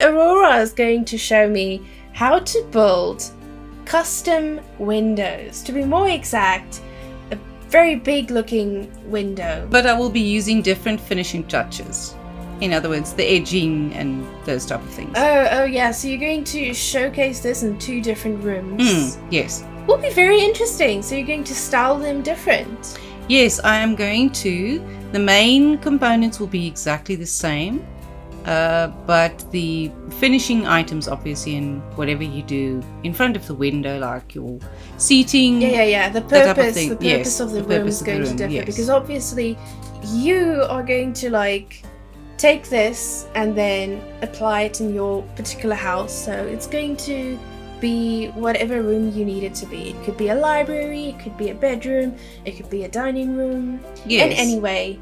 Aurora is going to show me how to build custom windows. To be more exact, a very big looking window. But I will be using different finishing touches. In other words, the edging and those type of things. Oh yeah, so you're going to showcase this in 2 different rooms. Yes. Will be very interesting. So you're going to style them different. Yes, I am going to. The main components will be exactly the same. But the finishing items, obviously, and whatever you do in front of the window, like your seating. Yeah. The purpose of the room is going to differ because obviously you are going to take this and then apply it in your particular house. So it's going to be whatever room you need it to be. It could be a library, it could be a bedroom, it could be a dining room. Yes. And anyway,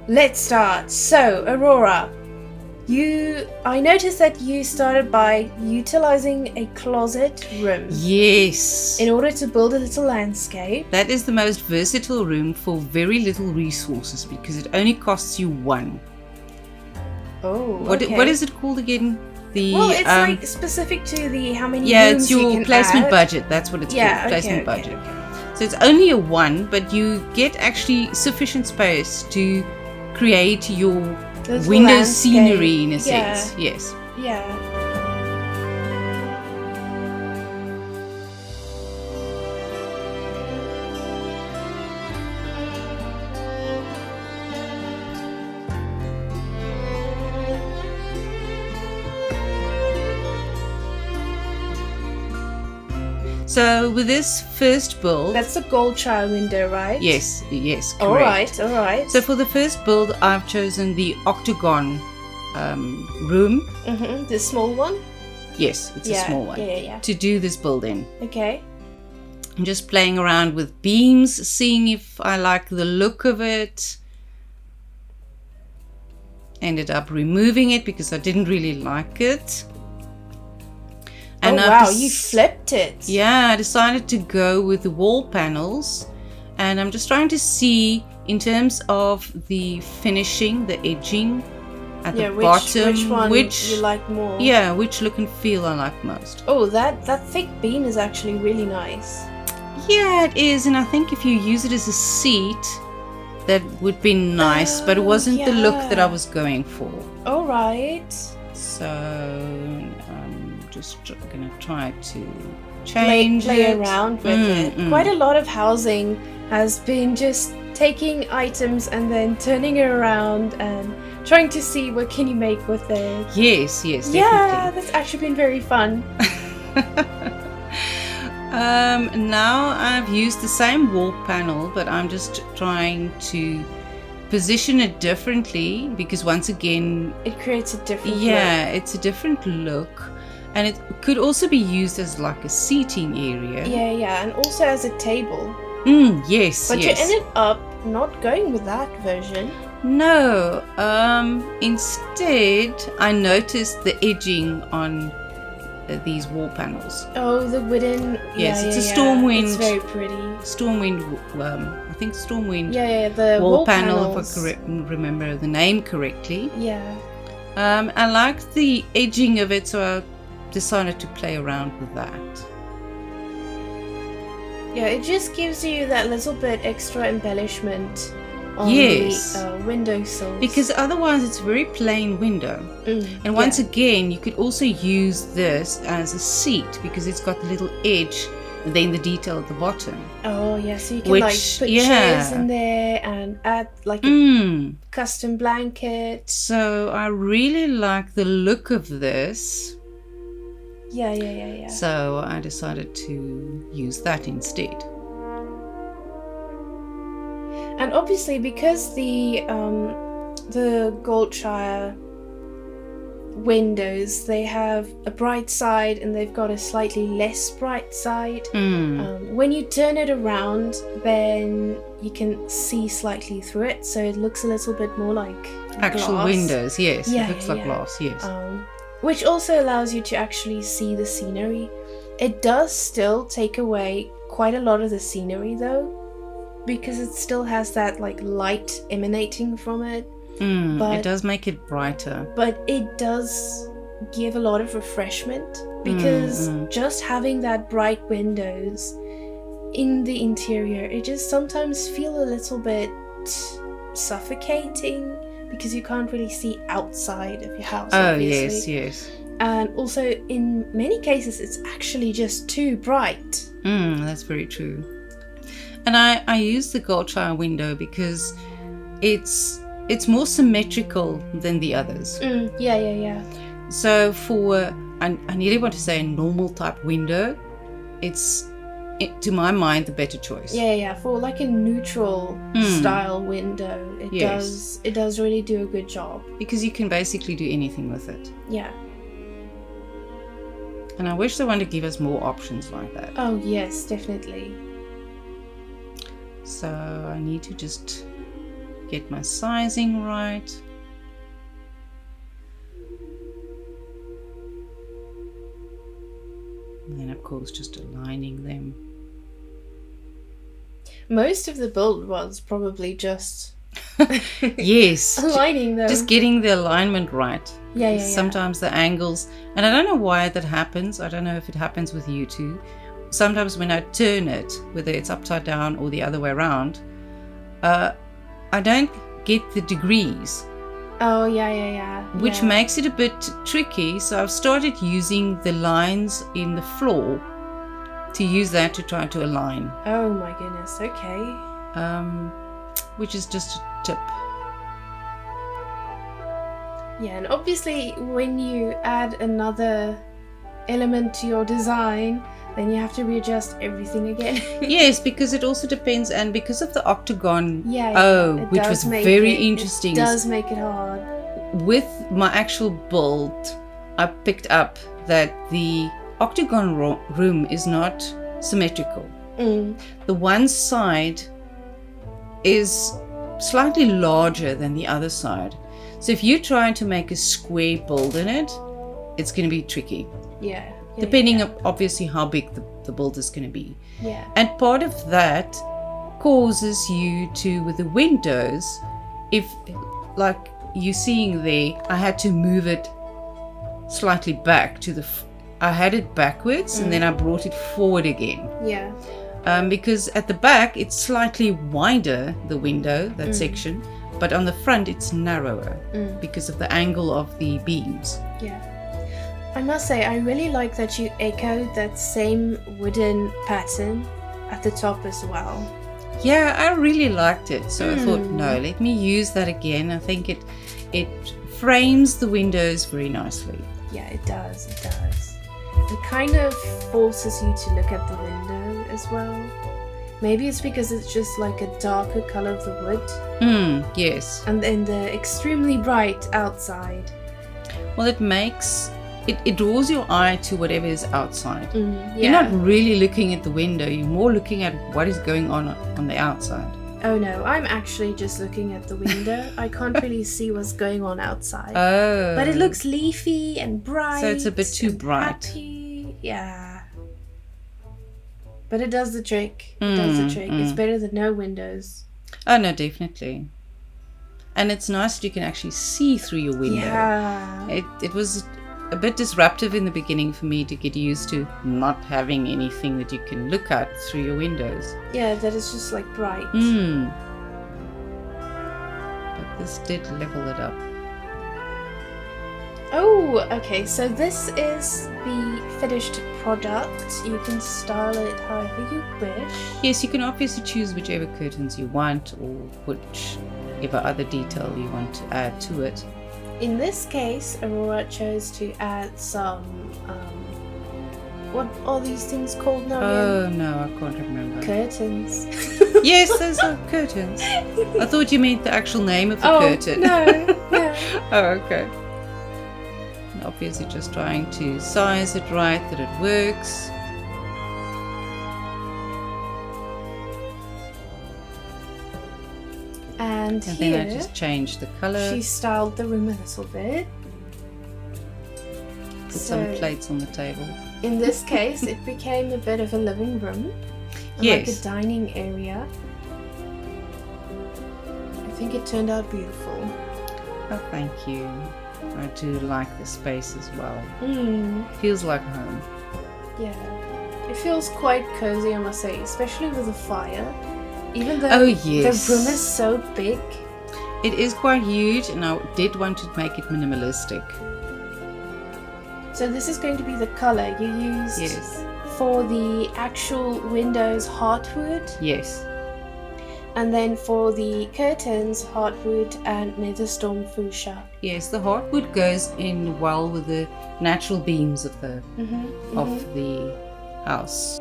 let's start. So, Aurora, I noticed that you started by utilizing a closet room. Yes. In order to build a little landscape. That is the most versatile room for very little resources because it only costs you 1. Oh, What is it called again? It's specific to the how many Yeah, rooms it's your you can placement add. budget. That's what it's called. Placement budget. Okay. So it's only a 1, but you get actually sufficient space to create your window scenery in a sense. Yes. Yeah. So with this first build, That's the gold child window, right? yes, correct. All right. So for the first build, I've chosen the octagon room. Mm-hmm. The small one? Yes, it's a small one. Yeah. To do this build in. Okay. I'm just playing around with beams, seeing if I like the look of it. Ended up removing it because I didn't really like it. And wow, you flipped it. Yeah, I decided to go with the wall panels. And I'm just trying to see, in terms of the finishing, the edging at the bottom, which one you like more? Yeah, which look and feel I like most. Oh, that thick beam is actually really nice. Yeah, it is. And I think if you use it as a seat, that would be nice. But it wasn't the look that I was going for. All right. So I'm just going to try to change play around with it. Quite a lot of housing has been just taking items and then turning it around and trying to see what can you make with it. Yes, definitely. Yeah, that's actually been very fun. Now I've used the same wall panel, but I'm just trying to position it differently because once again it creates a different look. It's a different look, and it could also be used as like a seating area. Yeah, and also as a table. Yes. But you ended up not going with that version. No. Instead, I noticed the edging on these wall panels. Oh, the wooden. Yes, it's a Stormwind. It's very pretty. Stormwind. I think Stormwind. Yeah, the wall panel. Panels. If I remember the name correctly. Yeah. I liked the edging of it, so I decided to play around with that. Yeah, it just gives you that little bit extra embellishment on the windowsills. Because otherwise it's a very plain window. And once again, you could also use this as a seat because it's got the little edge and then the detail at the bottom. Oh, yeah, so you can put chairs in there and add a custom blanket. So I really like the look of this. Yeah. So I decided to use that instead. And obviously, because the Goldshire windows, they have a bright side and they've got a slightly less bright side. When you turn it around, then you can see slightly through it, so it looks a little bit more like actual glass. Windows. Yes, it looks like glass. Yes. Which also allows you to actually see the scenery. It does still take away quite a lot of the scenery though, because it still has that light emanating from it. It does make it brighter. But it does give a lot of refreshment because just having that bright windows in the interior, it just sometimes feel a little bit suffocating because you can't really see outside of your house. Obviously. Yes. And also, in many cases, it's actually just too bright. That's very true. And I use the Goldshire window because it's more symmetrical than the others. Yeah. So for, I nearly want to say a normal type window, it's, to my mind, the better choice. Yeah. For like a neutral style window, it does really do a good job. Because you can basically do anything with it. Yeah. And I wish they wanted to give us more options like that. Oh yes, definitely. So I need to just get my sizing right. And then of course just aligning them. Most of the build was probably just yes, aligning them. Just getting the alignment right. Yeah. Sometimes the angles, and I don't know why that happens. I don't know if it happens with you too. Sometimes when I turn it, whether it's upside down or the other way around, I don't get the degrees. Oh, yeah. Which makes it a bit tricky. So I've started using the lines in the floor to use that to try to align. Oh my goodness, okay. Which is just a tip. Yeah, and obviously when you add another element to your design, then you have to readjust everything again. Yes, because it also depends, and because of the octagon, which was very interesting. It does make it hard. With my actual build, I picked up that the octagon room is not symmetrical. The one side is slightly larger than the other side. So if you're trying to make a square build in it, it's going to be tricky. Yeah. Depending on obviously how big the build is going to be. Yeah. And part of that causes you to, with the windows, if like you're seeing there, I had to move it slightly back to I had it backwards and then I brought it forward again. Yeah. Because at the back it's slightly wider, the window, that section, but on the front it's narrower because of the angle of the beams. Yeah. I must say, I really like that you echoed that same wooden pattern at the top as well. Yeah, I really liked it. So I thought, no, let me use that again. I think it frames the windows very nicely. Yeah, it does. It kind of forces you to look at the window as well. Maybe it's because it's just like a darker color of the wood. Yes. And then the extremely bright outside. Well, it draws your eye to whatever is outside. Yeah. You're not really looking at the window. You're more looking at what is going on the outside. Oh no, I'm actually just looking at the window. I can't really see what's going on outside. Oh. But it looks leafy and bright. So it's a bit too bright. Happy. Yeah. But it does the trick. It's better than no windows. Oh no, definitely. And it's nice that you can actually see through your window. Yeah. It was a bit disruptive in the beginning for me to get used to not having anything that you can look at through your windows. Yeah, that is just like bright. But this did level it up. Oh, okay, so this is the finished product. You can style it however you wish. Yes, you can obviously choose whichever curtains you want or whichever other detail you want to add to it. In this case, Aurora chose to add some, what are these things called now again? Oh no, I can't remember. Curtains. Yes, those are curtains. I thought you meant the actual name of the curtain. No. Oh, okay. And obviously just trying to size it right, that it works. And here, then I just changed the colour. She styled the room a little bit. Put some plates on the table. In this case, it became a bit of a living room. Yes. Like a dining area. I think it turned out beautiful. Oh, thank you. I do like the space as well. Feels like home. Yeah. It feels quite cozy, I must say, especially with the fire. Even though the room is so big. It is quite huge, and I did want to make it minimalistic. So this is going to be the color you used for the actual windows, heartwood. Yes. And then for the curtains, heartwood and Netherstorm fuchsia. Yes, the heartwood goes in well with the natural beams of the house.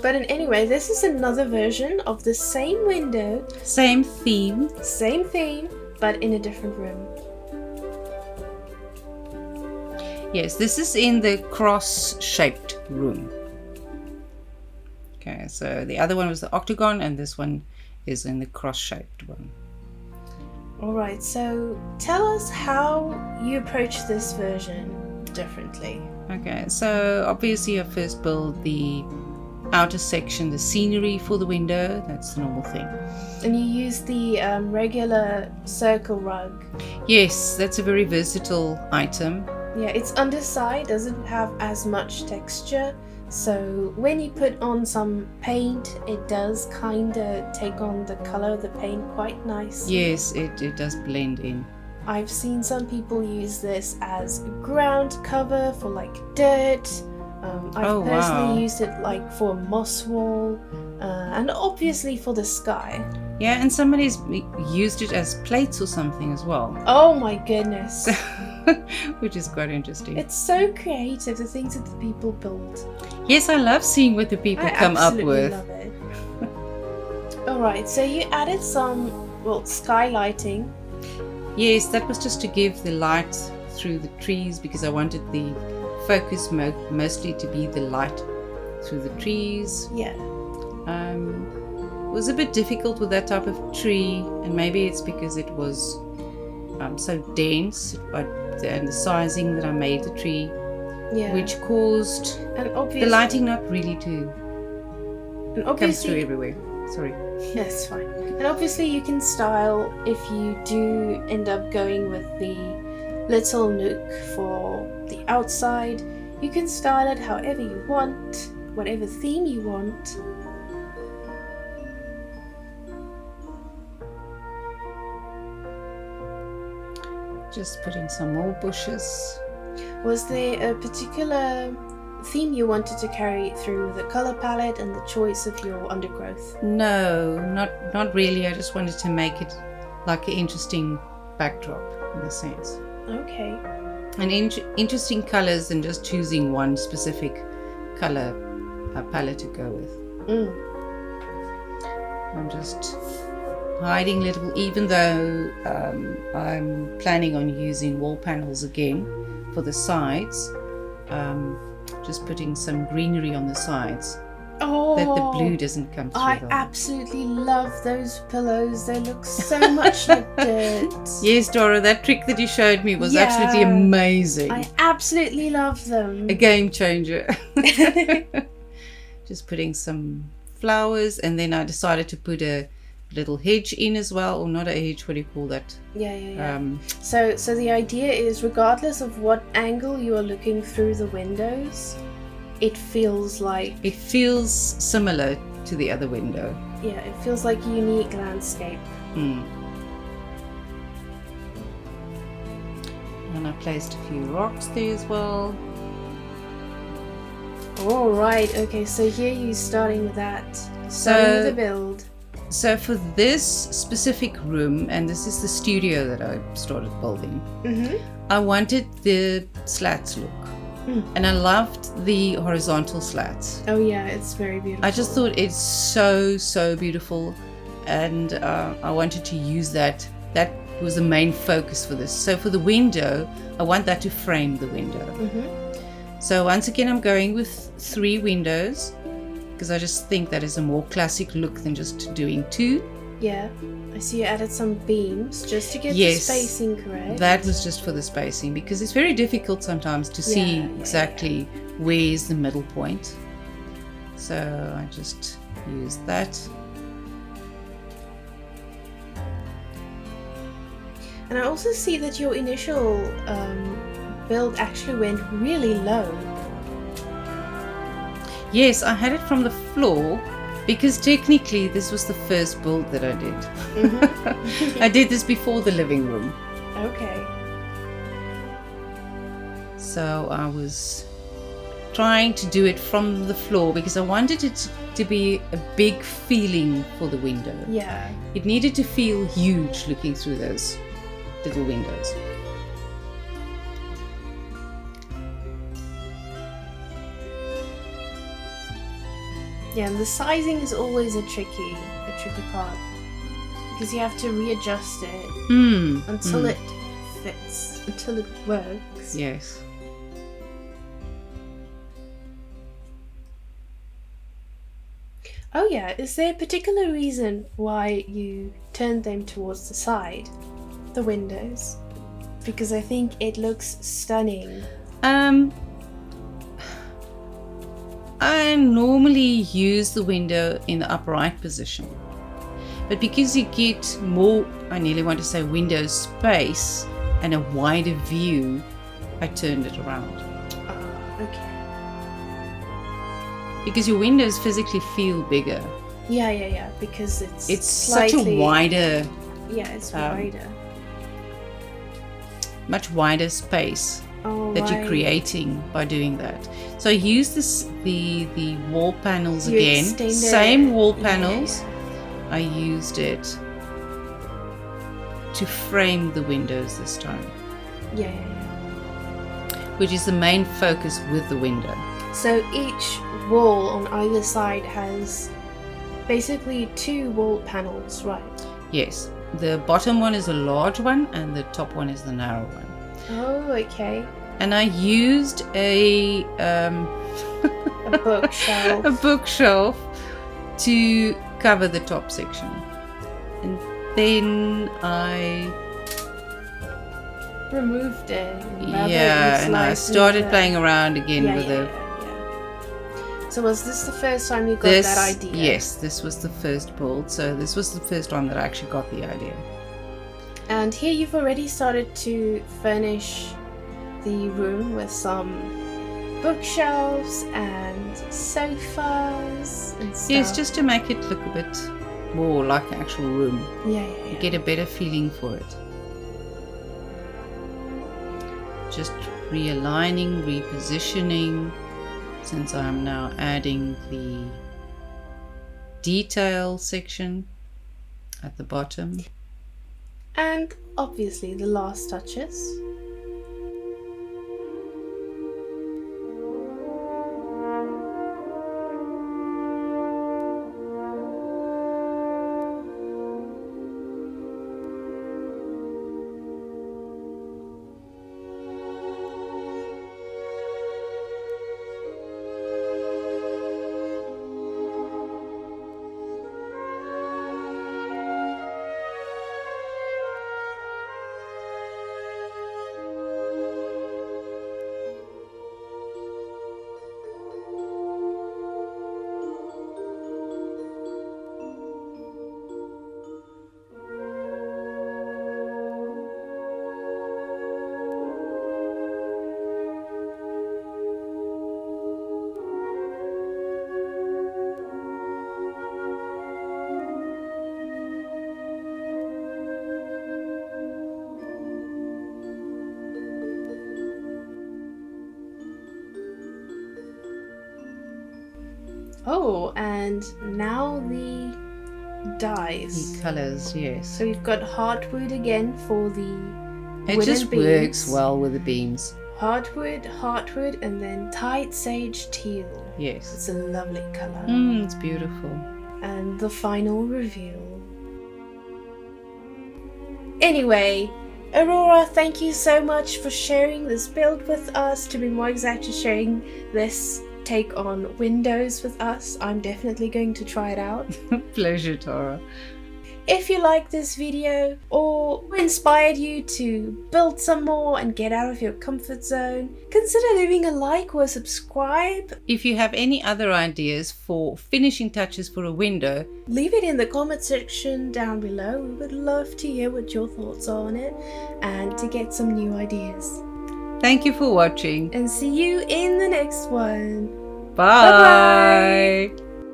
But anyway, this is another version of the same window. Same theme, but in a different room. Yes, this is in the cross-shaped room. Okay, so the other one was the octagon, and this one is in the cross-shaped one. Alright, so tell us how you approach this version differently. Okay, so obviously I first build the outer section, the scenery for the window. That's the normal thing. And you use the regular circle rug. Yes, that's a very versatile item. Yeah, its underside doesn't have as much texture, so when you put on some paint, it does kind of take on the color of the paint quite nice. Yes, it does blend in. I've seen some people use this as ground cover for like dirt. I've personally used it like for a moss wall, and obviously for the sky. Yeah, and somebody's used it as plates or something as well. Oh my goodness. Which is quite interesting. It's so creative, the things that the people build. Yes, I love seeing what the people come up with. I absolutely love it. Alright, so you added some, skylighting. Yes, that was just to give the light through the trees, because I wanted the focus mostly to be the light through the trees. Yeah. It was a bit difficult with that type of tree, and maybe it's because it was so dense, and the sizing that I made the tree, which caused the lighting not really to come through everywhere. Sorry. That's fine. And obviously you can style, if you do end up going with the little nook for the outside, you can style it however you want, whatever theme you want. Just put in some more bushes. Was there a particular theme you wanted to carry through the color palette and the choice of your undergrowth? No, not really. I just wanted to make it like an interesting backdrop in a sense. Okay. And interesting colors than just choosing one specific color palette to go with. I'm just hiding a little, even though I'm planning on using wall panels again for the sides. Just putting some greenery on the sides, that the blue doesn't come through. I absolutely love those pillows. They look so much like dirt. Yes, Dora, that trick that you showed me was absolutely amazing. I absolutely love them. A game changer. Just putting some flowers, and then I decided to put a little hedge in as well, or not a hedge, what do you call that? Yeah. So the idea is, regardless of what angle you are looking through the windows, it feels similar to the other window. Yeah, it feels like a unique landscape. And I placed a few rocks there as well. All right. Okay, so here you're starting with that. Starting with the build. So for this specific room, and this is the studio that I started building, I wanted the slats look. And I loved the horizontal slats. Oh yeah, it's very beautiful. I just thought it's so beautiful, and I wanted to use that. That was the main focus for this. So for the window, I want that to frame the window. So once again, I'm going with 3 windows, because I just think that is a more classic look than just doing 2. Yeah, I see you added some beams just to get the spacing correct. That was just for the spacing, because it's very difficult sometimes to see exactly where's the middle point. So I just used that. And I also see that your initial build actually went really low. Yes, I had it from the floor because technically this was the first build that I did. Mm-hmm. I did this before the living room. Okay. So I was trying to do it from the floor because I wanted it to be a big feeling for the window. Yeah. It needed to feel huge looking through those little windows. Yeah, and the sizing is always a tricky part because you have to readjust it until it fits, until it works. Yes. Oh yeah, is there a particular reason why you turned them towards the side, the windows? Because I think it looks stunning. I normally use the window in the upright position, but because you get more, I nearly want to say window space and a wider view, I turned it around. Okay. Because your windows physically feel bigger. Yeah, because it's such a wider... Yeah, it's wider. Much wider space. That you're creating by doing that. So I use the wall panels again. Same wall panels. Yeah. I used it to frame the windows this time. Yeah. Which is the main focus with the window. So each wall on either side has basically 2 wall panels, right? Yes. The bottom one is a large one and the top one is the narrow one. Oh, okay. And I used a bookshelf. A bookshelf to cover the top section. And then I removed it. And I started playing around again with it. So was this the first time you got that idea? Yes, this was the first build. So this was the first time that I actually got the idea. And here you've already started to furnish the room with some bookshelves and sofas and stuff. Yes, just to make it look a bit more like an actual room. Yeah. You get a better feeling for it. Just realigning, repositioning, since I'm now adding the detail section at the bottom. And obviously the last touches. Oh, and now the dyes. The colours, yes. So we've got heartwood again for the It just beams. Works well with the beams. Heartwood, and then Tide Sage Teal. Yes. It's a lovely colour. It's beautiful. And the final reveal. Anyway, Aurora, thank you so much for sharing this build with us. To be more exact, sharing this take on Windows with us. I'm definitely going to try it out. Pleasure, Tara. If you like this video or inspired you to build some more and get out of your comfort zone, consider leaving a like or a subscribe. If you have any other ideas for finishing touches for a window, leave it in the comment section down below. We would love to hear what your thoughts are on it and to get some new ideas. Thank you for watching. And see you in the next one. Bye. Bye-bye.